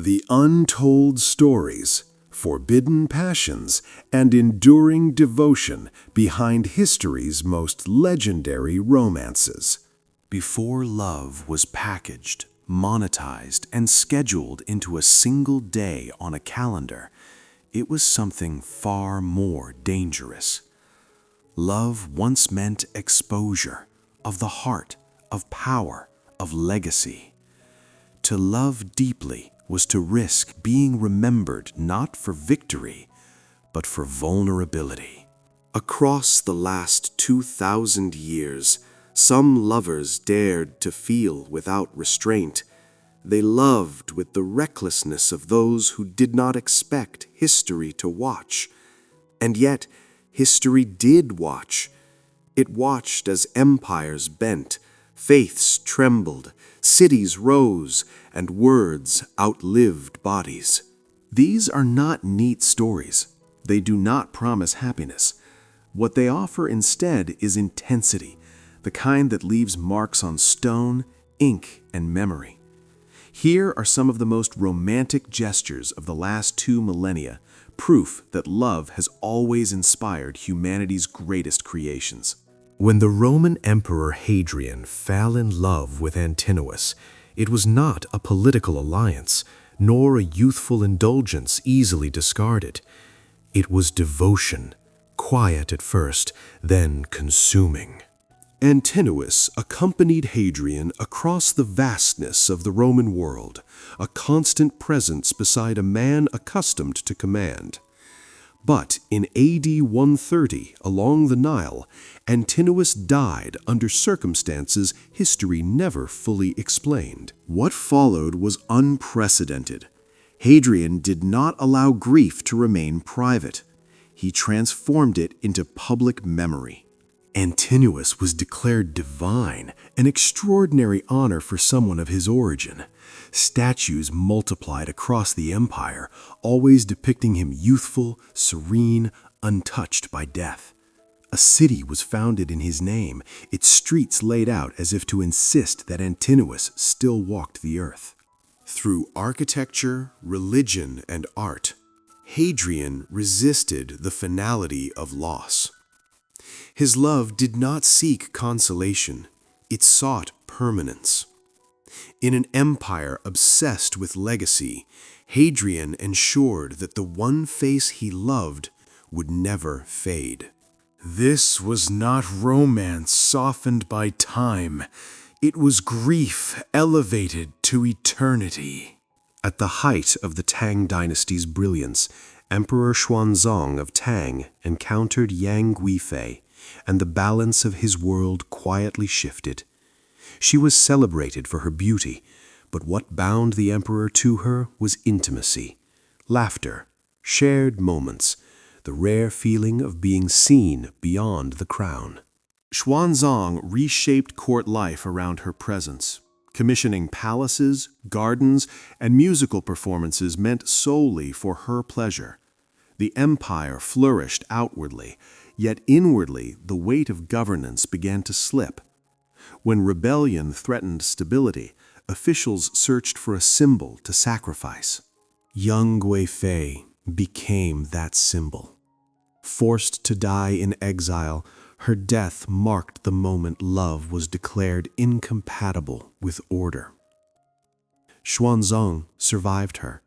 The untold stories, forbidden passions, and enduring devotion behind history's most legendary romances. Before love was packaged, monetized, and scheduled into a single day on a calendar, it was something far more dangerous. Love once meant exposure, of the heart, of power, of legacy. To love deeply was to risk being remembered not for victory, but for vulnerability. Across the last 2,000 years, some lovers dared to feel without restraint. They loved with the recklessness of those who did not expect history to watch. And yet, history did watch. It watched as empires bent, faiths trembled, cities rose, and words outlived bodies. These are not neat stories. They do not promise happiness. What they offer instead is intensity, the kind that leaves marks on stone, ink, and memory. Here are some of the most romantic gestures of the last 2 millennia, proof that love has always inspired humanity's greatest creations. When the Roman Emperor Hadrian fell in love with Antinous, it was not a political alliance, nor a youthful indulgence easily discarded. It was devotion, quiet at first, then consuming. Antinous accompanied Hadrian across the vastness of the Roman world, a constant presence beside a man accustomed to command. But in AD 130, along the Nile, Antinous died under circumstances history never fully explained. What followed was unprecedented. Hadrian did not allow grief to remain private. He transformed it into public memory. Antinous was declared divine, an extraordinary honor for someone of his origin. Statues multiplied across the empire, always depicting him youthful, serene, untouched by death. A city was founded in his name, its streets laid out as if to insist that Antinous still walked the earth. Through architecture, religion, and art, Hadrian resisted the finality of loss. His love did not seek consolation, it sought permanence. In an empire obsessed with legacy, Hadrian ensured that the one face he loved would never fade. This was not romance softened by time. It was grief elevated to eternity. At the height of the Tang dynasty's brilliance, Emperor Xuanzong of Tang encountered Yang Guifei, and the balance of his world quietly shifted. She was celebrated for her beauty, but what bound the emperor to her was intimacy, laughter, shared moments, the rare feeling of being seen beyond the crown. Xuanzong reshaped court life around her presence, commissioning palaces, gardens, and musical performances meant solely for her pleasure. The empire flourished outwardly, yet inwardly the weight of governance began to slip. When rebellion threatened stability, officials searched for a symbol to sacrifice. Yang Guifei became that symbol. Forced to die in exile, her death marked the moment love was declared incompatible with order. Xuanzong survived her,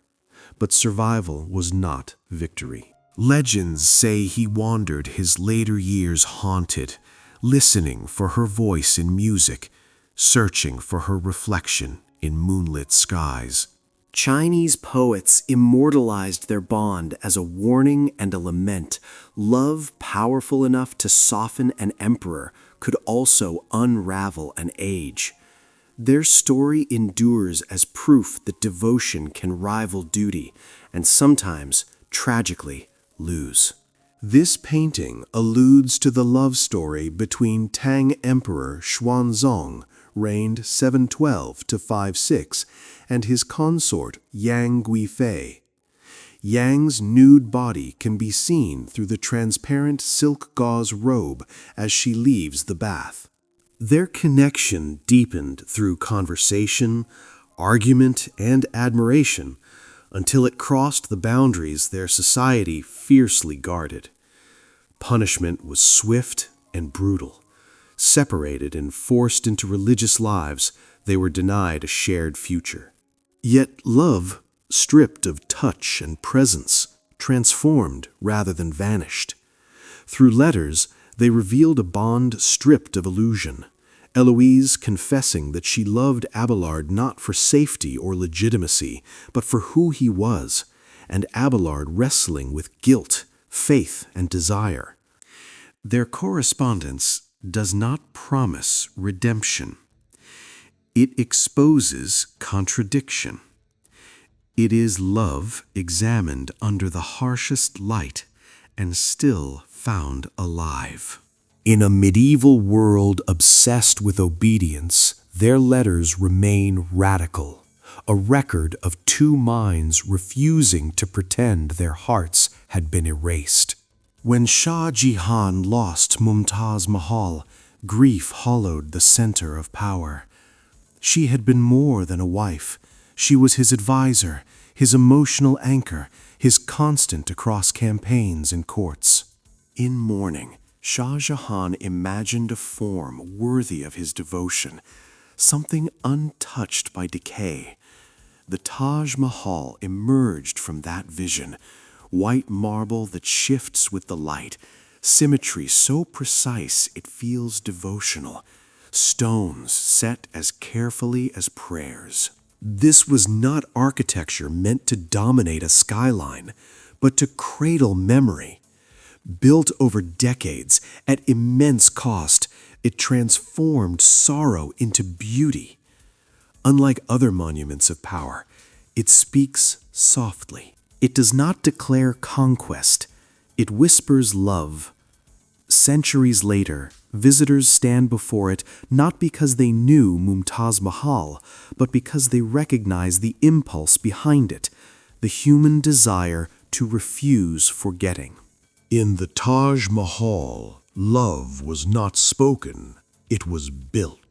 but survival was not victory. Legends say he wandered his later years haunted, listening for her voice in music, searching for her reflection in moonlit skies. Chinese poets immortalized their bond as a warning and a lament. Love powerful enough to soften an emperor could also unravel an age. Their story endures as proof that devotion can rival duty, and sometimes, tragically, lose. This painting alludes to the love story between Tang Emperor Xuanzong, reigned 712 to 56, and his consort Yang Guifei. Yang's nude body can be seen through the transparent silk gauze robe as she leaves the bath. Their connection deepened through conversation, argument, and admiration, Until it crossed the boundaries their society fiercely guarded. Punishment was swift and brutal. Separated and forced into religious lives, they were denied a shared future. Yet love, stripped of touch and presence, transformed rather than vanished. Through letters, they revealed a bond stripped of illusion. Eloise confessing that she loved Abelard not for safety or legitimacy, but for who he was, and Abelard wrestling with guilt, faith, and desire. Their correspondence does not promise redemption. It exposes contradiction. It is love examined under the harshest light and still found alive. In a medieval world obsessed with obedience, their letters remain radical, a record of two minds refusing to pretend their hearts had been erased. When Shah Jahan lost Mumtaz Mahal, grief hollowed the center of power. She had been more than a wife. She was his advisor, his emotional anchor, his constant across campaigns and courts. In mourning, Shah Jahan imagined a form worthy of his devotion, something untouched by decay. The Taj Mahal emerged from that vision, white marble that shifts with the light, symmetry so precise it feels devotional, stones set as carefully as prayers. This was not architecture meant to dominate a skyline, but to cradle memory. Built over decades, at immense cost, it transformed sorrow into beauty. Unlike other monuments of power, it speaks softly. It does not declare conquest, it whispers love. Centuries later, visitors stand before it not because they knew Mumtaz Mahal, but because they recognize the impulse behind it, the human desire to refuse forgetting. In the Taj Mahal, love was not spoken, it was built.